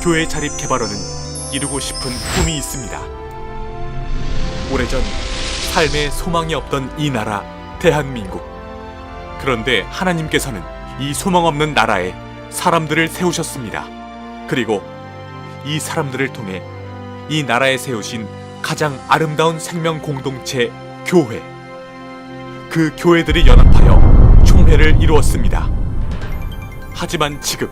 교회 자립 개발원은 이루고 싶은 꿈이 있습니다. 오래전 삶에 소망이 없던 이 나라 대한민국. 그런데 하나님께서는 이 소망 없는 나라에 사람들을 세우셨습니다. 그리고 이 사람들을 통해 이 나라에 세우신 가장 아름다운 생명 공동체 교회. 그 교회들이 연합하여 총회를 이루었습니다. 하지만 지금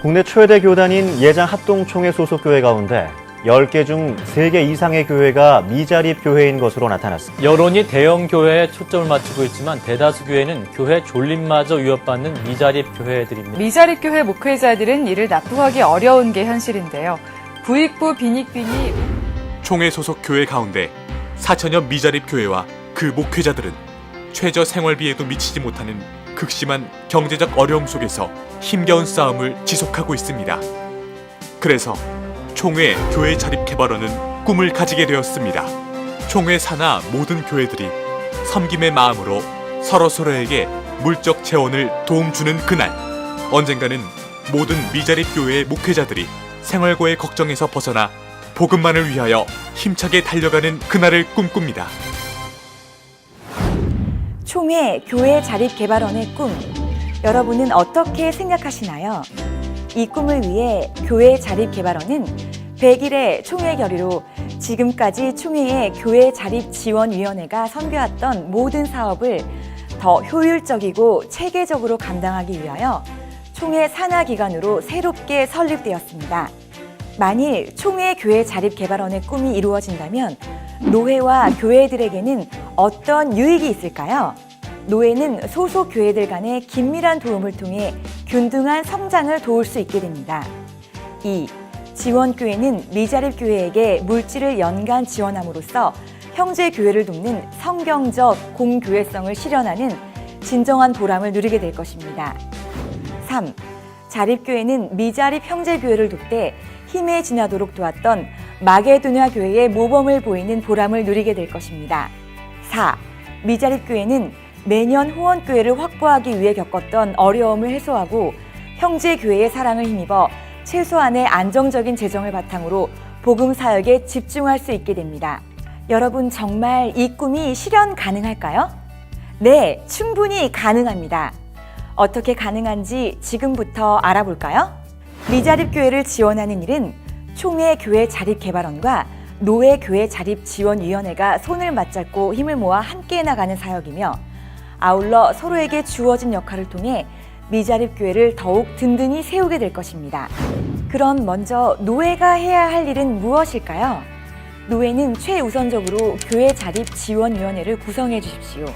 국내 최대 교단인 예장 합동총회 소속 교회 가운데 10개 중 3개 이상의 교회가 미자립 교회인 것으로 나타났습니다. 여론이 대형 교회에 초점을 맞추고 있지만 대다수 교회는 교회 존립마저 위협받는 미자립 교회들입니다. 미자립 교회 목회자들은 이를 납득하기 어려운 게 현실인데요. 부익부 빈익빈이 총회 소속 교회 가운데 4천여 미자립 교회와 그 목회자들은 최저 생활비에도 미치지 못하는 극심한 경제적 어려움 속에서 힘겨운 싸움을 지속하고 있습니다. 그래서 총회 교회 자립 개발원은 꿈을 가지게 되었습니다. 총회 산하 모든 교회들이 섬김의 마음으로 서로서로에게 물적 재원을 도움 주는 그날, 언젠가는 모든 미자립 교회의 목회자들이 생활고의 걱정에서 벗어나 복음만을 위하여 힘차게 달려가는 그날을 꿈꿉니다. 총회 교회 자립 개발원의 꿈, 여러분은 어떻게 생각하시나요? 이 꿈을 위해 교회 자립 개발원은 100일의 총회 결의로 지금까지 총회의 교회 자립 지원위원회가 선보였던 모든 사업을 더 효율적이고 체계적으로 감당하기 위하여 총회 산하기관으로 새롭게 설립되었습니다. 만일 총회 교회 자립 개발원의 꿈이 이루어진다면 노회와 교회들에게는 어떤 유익이 있을까요? 노회는 소속 교회들 간의 긴밀한 도움을 통해 균등한 성장을 도울 수 있게 됩니다. 2. 지원교회는 미자립 교회에게 물질을 연간 지원함으로써 형제 교회를 돕는 성경적 공교회성을 실현하는 진정한 보람을 누리게 될 것입니다. 3. 자립교회는 미자립 형제교회를 돕되 힘에 지나도록 도왔던 마게도냐 교회의 모범을 보이는 보람을 누리게 될 것입니다. 4. 미자립교회는 매년 후원교회를 확보하기 위해 겪었던 어려움을 해소하고 형제교회의 사랑을 힘입어 최소한의 안정적인 재정을 바탕으로 복음 사역에 집중할 수 있게 됩니다. 여러분 정말 이 꿈이 실현 가능할까요? 네, 충분히 가능합니다. 어떻게 가능한지 지금부터 알아볼까요? 미자립 교회를 지원하는 일은 총회 교회 자립 개발원과 노회 교회 자립 지원위원회가 손을 맞잡고 힘을 모아 함께 나가는 사역이며 아울러 서로에게 주어진 역할을 통해 미자립 교회를 더욱 든든히 세우게 될 것입니다. 그럼 먼저 노회가 해야 할 일은 무엇일까요? 노회는 최우선적으로 교회 자립 지원위원회를 구성해 주십시오.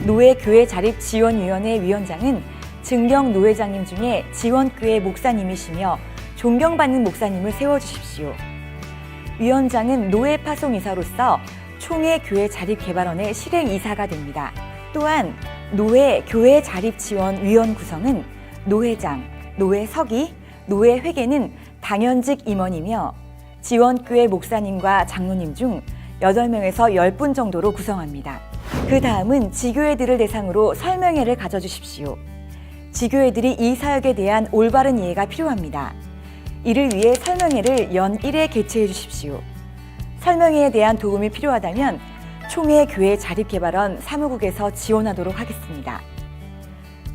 노회 교회 자립 지원위원회 위원장은 증경 노회장님 중에 지원교회 목사님이시며 존경받는 목사님을 세워주십시오. 위원장은 노회 파송이사로서 총회 교회 자립 개발원의 실행이사가 됩니다. 또한 노회 교회 자립 지원 위원 구성은 노회장, 노회서기, 노회회계는 당연직 임원이며 지원교회 목사님과 장로님 중 8명에서 10분 정도로 구성합니다. 그 다음은 지교회들을 대상으로 설명회를 가져주십시오. 지교회들이 이 사역에 대한 올바른 이해가 필요합니다. 이를 위해 설명회를 연 1회 개최해 주십시오. 설명회에 대한 도움이 필요하다면 총회 교회 자립개발원 사무국에서 지원하도록 하겠습니다.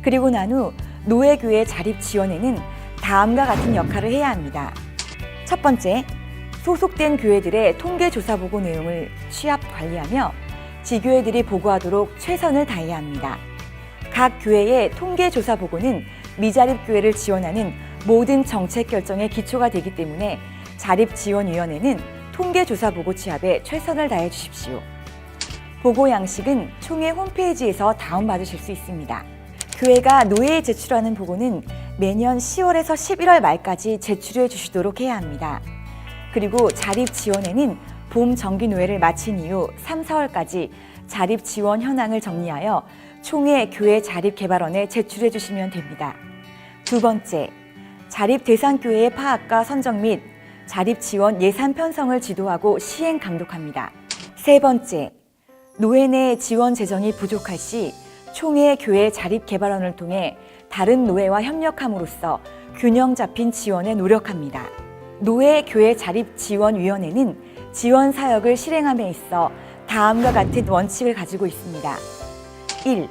그리고 난 후 노회교회 자립지원회는 다음과 같은 역할을 해야 합니다. 첫 번째, 소속된 교회들의 통계조사 보고 내용을 취합 관리하며 지교회들이 보고하도록 최선을 다해야 합니다. 각 교회의 통계조사 보고는 미자립 교회를 지원하는 모든 정책 결정의 기초가 되기 때문에 자립지원위원회는 통계조사 보고 취합에 최선을 다해 주십시오. 보고 양식은 총회 홈페이지에서 다운받으실 수 있습니다. 교회가 노회에 제출하는 보고는 매년 10월에서 11월 말까지 제출해 주시도록 해야 합니다. 그리고 자립지원회는 봄 정기노회를 마친 이후 3, 4월까지 자립지원 현황을 정리하여 총회 교회 자립개발원에 제출해 주시면 됩니다. 두 번째, 자립대상교회의 파악과 선정 및 자립지원 예산 편성을 지도하고 시행 감독합니다. 세 번째, 노회 내 지원 재정이 부족할 시 총회 교회 자립개발원을 통해 다른 노회와 협력함으로써 균형 잡힌 지원에 노력합니다. 노예 교회 자립 지원위원회는 지원 사역을 실행함에 있어 다음과 같은 원칙을 가지고 있습니다. 1.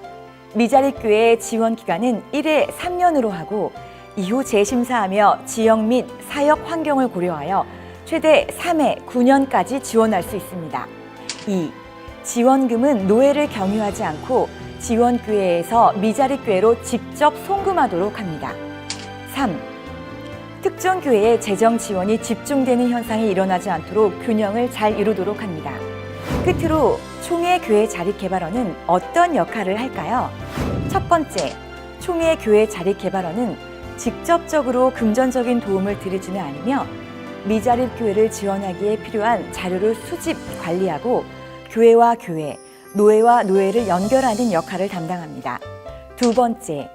미자립 교회의 지원 기간은 1회 3년으로 하고 이후 재심사하며 지역 및 사역 환경을 고려하여 최대 3회 9년까지 지원할 수 있습니다. 2. 지원금은 노예를 경유하지 않고 지원교회에서 미자립교회로 직접 송금하도록 합니다. 3. 특정 교회의 재정 지원이 집중되는 현상이 일어나지 않도록 균형을 잘 이루도록 합니다. 끝으로 총회 교회 자립 개발원은 어떤 역할을 할까요? 첫 번째, 총회 교회 자립 개발원은 직접적으로 금전적인 도움을 드리지는 않으며 미자립 교회를 지원하기에 필요한 자료를 수집, 관리하고 교회와 교회, 노예와 노예를 연결하는 역할을 담당합니다. 두 번째,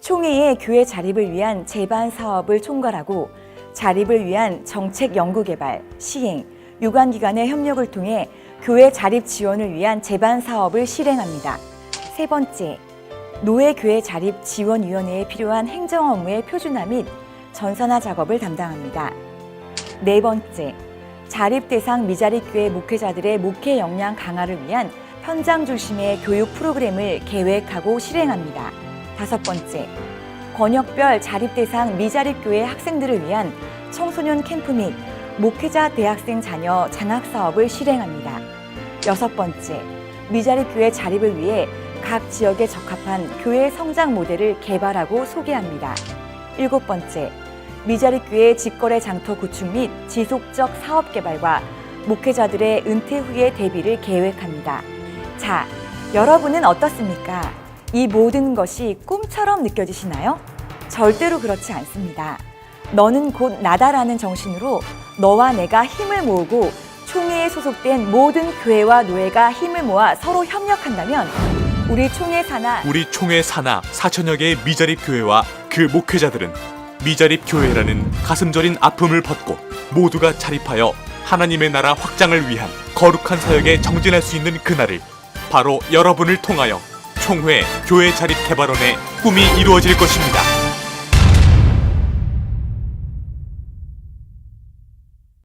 총회의 교회 자립을 위한 재반 사업을 총괄하고 자립을 위한 정책 연구 개발, 시행, 유관기관의 협력을 통해 교회 자립 지원을 위한 재반 사업을 실행합니다. 세 번째, 노예교회 자립 지원위원회에 필요한 행정 업무의 표준화 및 전산화 작업을 담당합니다. 네 번째, 자립 대상 미자립교회 목회자들의 목회 역량 강화를 위한 현장 중심의 교육 프로그램을 계획하고 실행합니다. 다섯 번째, 권역별 자립 대상 미자립교회 학생들을 위한 청소년 캠프 및 목회자 대학생 자녀 장학 사업을 실행합니다. 여섯 번째, 미자립교회 자립을 위해 각 지역에 적합한 교회 성장 모델을 개발하고 소개합니다. 일곱 번째, 미자립교회 직거래 장터 구축 및 지속적 사업 개발과 목회자들의 은퇴 후의 대비를 계획합니다. 자, 여러분은 어떻습니까? 이 모든 것이 꿈처럼 느껴지시나요? 절대로 그렇지 않습니다. 너는 곧 나다라는 정신으로 너와 내가 힘을 모으고 총회에 소속된 모든 교회와 노예가 힘을 모아 서로 협력한다면 우리 총회 산하 4천여 개의 미자립 교회와 그 목회자들은 미자립 교회라는 가슴 저린 아픔을 벗고 모두가 자립하여 하나님의 나라 확장을 위한 거룩한 사역에 정진할 수 있는 그날을 바로 여러분을 통하여 총회 교회 자립 개발원의 꿈이 이루어질 것입니다.